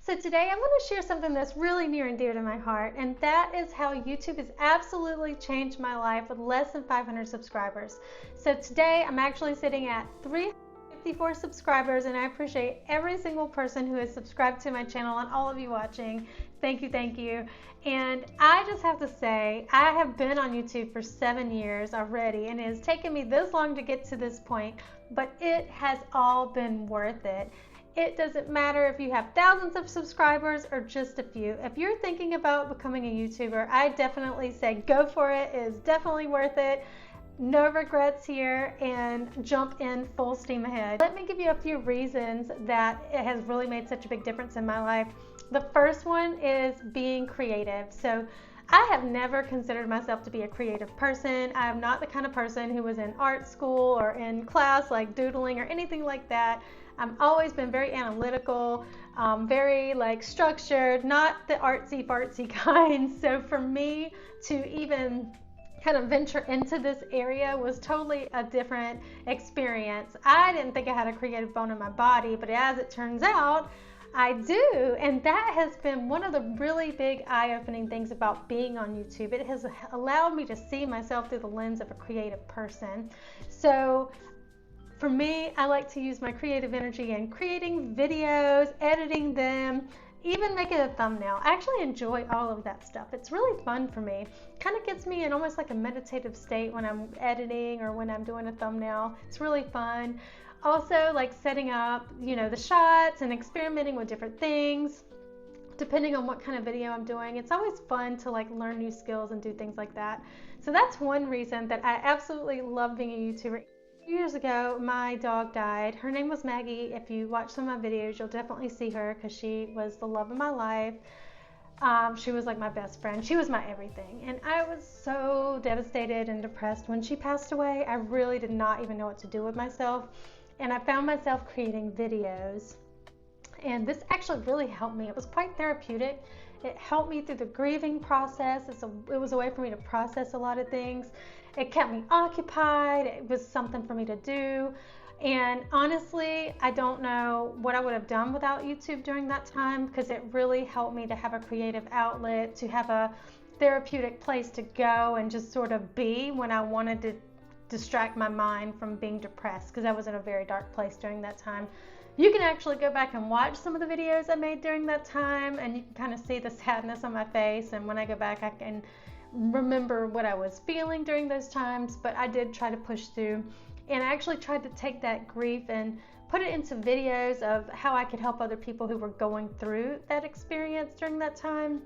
So today I'm going to share something that's really near and dear to my heart, and that is how YouTube has absolutely changed my life with less than 500 subscribers. So today I'm actually sitting at 354 subscribers, and I appreciate every single person who has subscribed to my channel and all of you watching. Thank you, thank you. And I just have to say, I have been on YouTube for 7 years already, and it has taken me this long to get to this point, but it has all been worth it. It doesn't matter if you have thousands of subscribers or just a few. If you're thinking about becoming a YouTuber, I definitely say go for it. It is definitely worth it. No regrets here, and jump in full steam ahead. Let me give you a few reasons that it has really made such a big difference in my life. The first one is being creative. So I have never considered myself to be a creative person. I am not the kind of person who was in art school or in class like doodling or anything like that. I've always been very analytical, very structured, not the artsy-fartsy kind. So for me to even kind of venture into this area was totally a different experience. I didn't think I had a creative bone in my body, but as it turns out, I do, and that has been one of the really big eye-opening things about being on YouTube. It has allowed me to see myself through the lens of a creative person. So for me, I like to use my creative energy in creating videos, editing them, even making a thumbnail. I actually enjoy all of that stuff. It's really fun for me. Kind of gets me in almost like a meditative state when I'm editing or when I'm doing a thumbnail. It's really fun. Also, setting up, the shots and experimenting with different things, depending on what kind of video I'm doing. It's always fun to learn new skills and do things like that. So that's one reason that I absolutely love being a YouTuber. Years ago, my dog died. Her name was Maggie. If you watch some of my videos, you'll definitely see her because she was the love of my life. She was like my best friend. She was my everything. And I was so devastated and depressed when she passed away. I really did not even know what to do with myself. And I found myself creating videos. And this actually really helped me. It was quite therapeutic. It helped me through the grieving process. It was a way for me to process a lot of things. It kept me occupied. It was something for me to do. And honestly, I don't know what I would have done without YouTube during that time, because it really helped me to have a creative outlet, to have a therapeutic place to go and just sort of be when I wanted to distract my mind from being depressed, because I was in a very dark place during that time. You can actually go back and watch some of the videos I made during that time, and you can kind of see the sadness on my face. And when I go back, I can remember what I was feeling during those times. But I did try to push through, and I actually tried to take that grief and put it into videos of how I could help other people who were going through that experience during that time.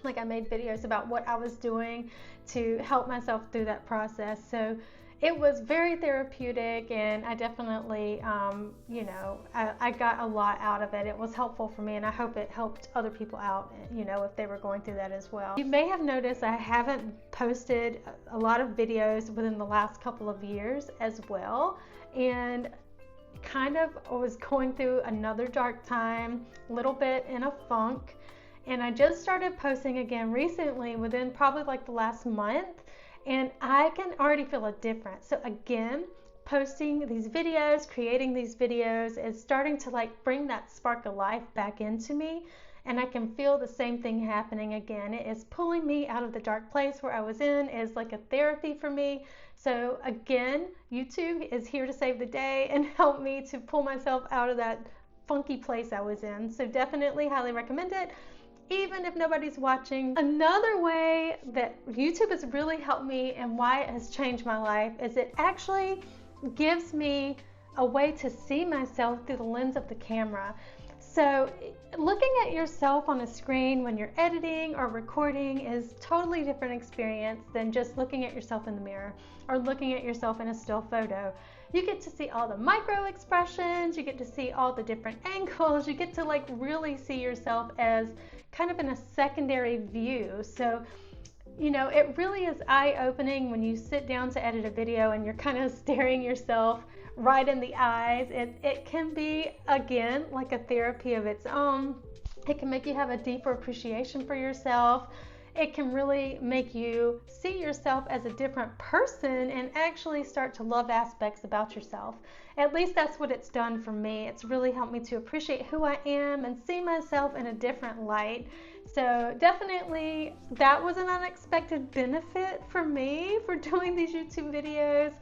I made videos about what I was doing to help myself through that process. So it was very therapeutic, and I definitely, I got a lot out of it. It was helpful for me, and I hope it helped other people out, if they were going through that as well. You may have noticed I haven't posted a lot of videos within the last couple of years as well, and kind of was going through another dark time, a little bit in a funk, and I just started posting again recently within probably the last month. And I can already feel a difference. So again, posting these videos, creating these videos is starting to bring that spark of life back into me. And I can feel the same thing happening again. It is pulling me out of the dark place where I was in. It is like a therapy for me. So again, YouTube is here to save the day and help me to pull myself out of that funky place I was in. So definitely highly recommend it, even if nobody's watching. Another way that YouTube has really helped me and why it has changed my life is it actually gives me a way to see myself through the lens of the camera. So looking at yourself on a screen when you're editing or recording is totally different experience than just looking at yourself in the mirror or looking at yourself in a still photo. You get to see all the micro expressions, you get to see all the different angles, you get to really see yourself as kind of in a secondary view. So, it really is eye-opening when you sit down to edit a video and you're kind of staring yourself right in the eyes. It can be, again, like a therapy of its own. It can make you have a deeper appreciation for yourself. it can really make you see yourself as a different person and actually start to love aspects about yourself. At least that's what it's done for me. It's really helped me to appreciate who I am and see myself in a different light. So definitely that was an unexpected benefit for me for doing these YouTube videos.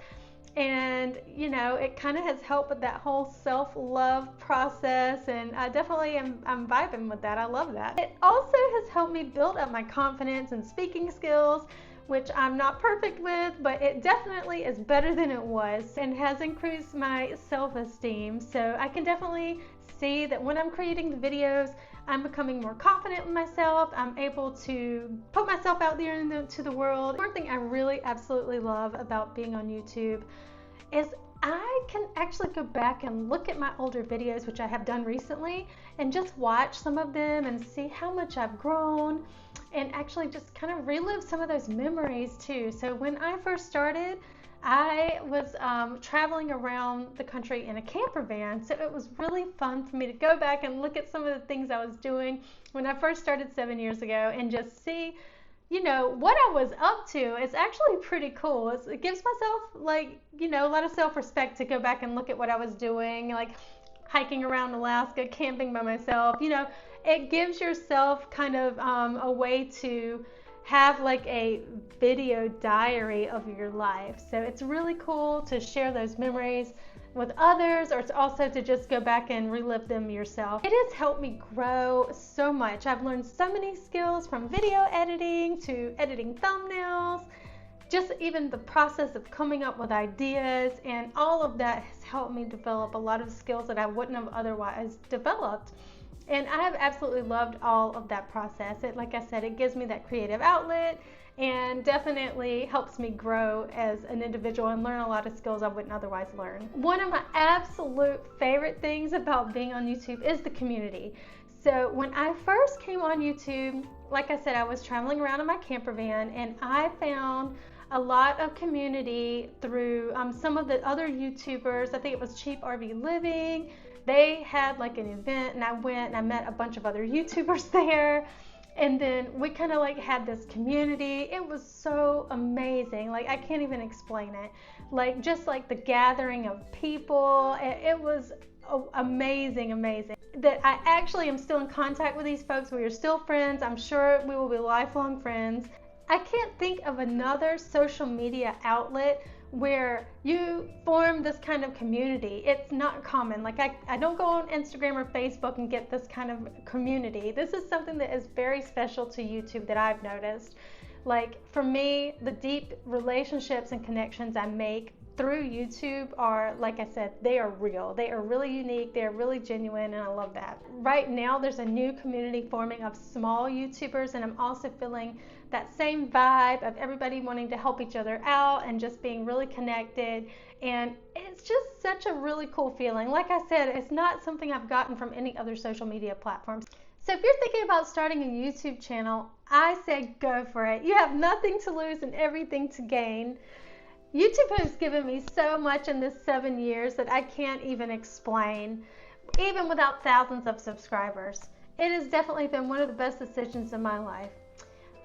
And you know, it kind of has helped with that whole self-love process, and I definitely I'm vibing with that. I love that. It also has helped me build up my confidence and speaking skills, which I'm not perfect with, but it definitely is better than it was, and has increased my self-esteem. So I can definitely see that when I'm creating the videos, I'm becoming more confident with myself. I'm able to put myself out there into the world. One thing I really absolutely love about being on YouTube is I can actually go back and look at my older videos, which I have done recently, and just watch some of them and see how much I've grown, and actually just kind of relive some of those memories too. So when I first started, I was traveling around the country in a camper van, so it was really fun for me to go back and look at some of the things I was doing when I first started 7 years ago and just see, you know, what I was up to. It's actually pretty cool. It gives myself, like, you know, a lot of self-respect to go back and look at what I was doing, like hiking around Alaska, camping by myself. You know, it gives yourself kind of a way to have like a video diary of your life. So it's really cool to share those memories with others, or to also to just go back and relive them yourself. It has helped me grow so much. I've learned so many skills, from video editing to editing thumbnails, just even the process of coming up with ideas, and all of that has helped me develop a lot of skills that I wouldn't have otherwise developed. And I have absolutely loved all of that process. Like I said, it gives me that creative outlet and definitely helps me grow as an individual and learn a lot of skills I wouldn't otherwise learn. One of my absolute favorite things about being on YouTube is the community. So when I first came on YouTube, like I said, I was traveling around in my camper van, and I found a lot of community through some of the other YouTubers. I think it was Cheap RV Living. They had like an event, and I went and I met a bunch of other YouTubers there, and then we kind of like had this community. It was so amazing. Like, I can't even explain it. Like, just like the gathering of people, it was amazing that I actually am still in contact with these folks. We are still friends. I'm sure we will be lifelong friends. I can't think of another social media outlet where you form this kind of community. It's not common. Like, I don't go on Instagram or Facebook and get this kind of community. This is something that is very special to YouTube that I've noticed. Like, for me, the deep relationships and connections I make through YouTube are, like I said, they are real. They are really unique. They are really genuine, and I love that. Right now, there's a new community forming of small YouTubers, and I'm also feeling that same vibe of everybody wanting to help each other out and just being really connected. And it's just such a really cool feeling. Like I said, it's not something I've gotten from any other social media platforms. So if you're thinking about starting a YouTube channel, I say go for it. You have nothing to lose and everything to gain. YouTube has given me so much in this 7 years that I can't even explain, even without thousands of subscribers. It has definitely been one of the best decisions in my life.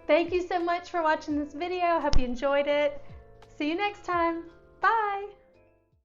Thank you so much for watching this video. I hope you enjoyed it. See you next time. Bye.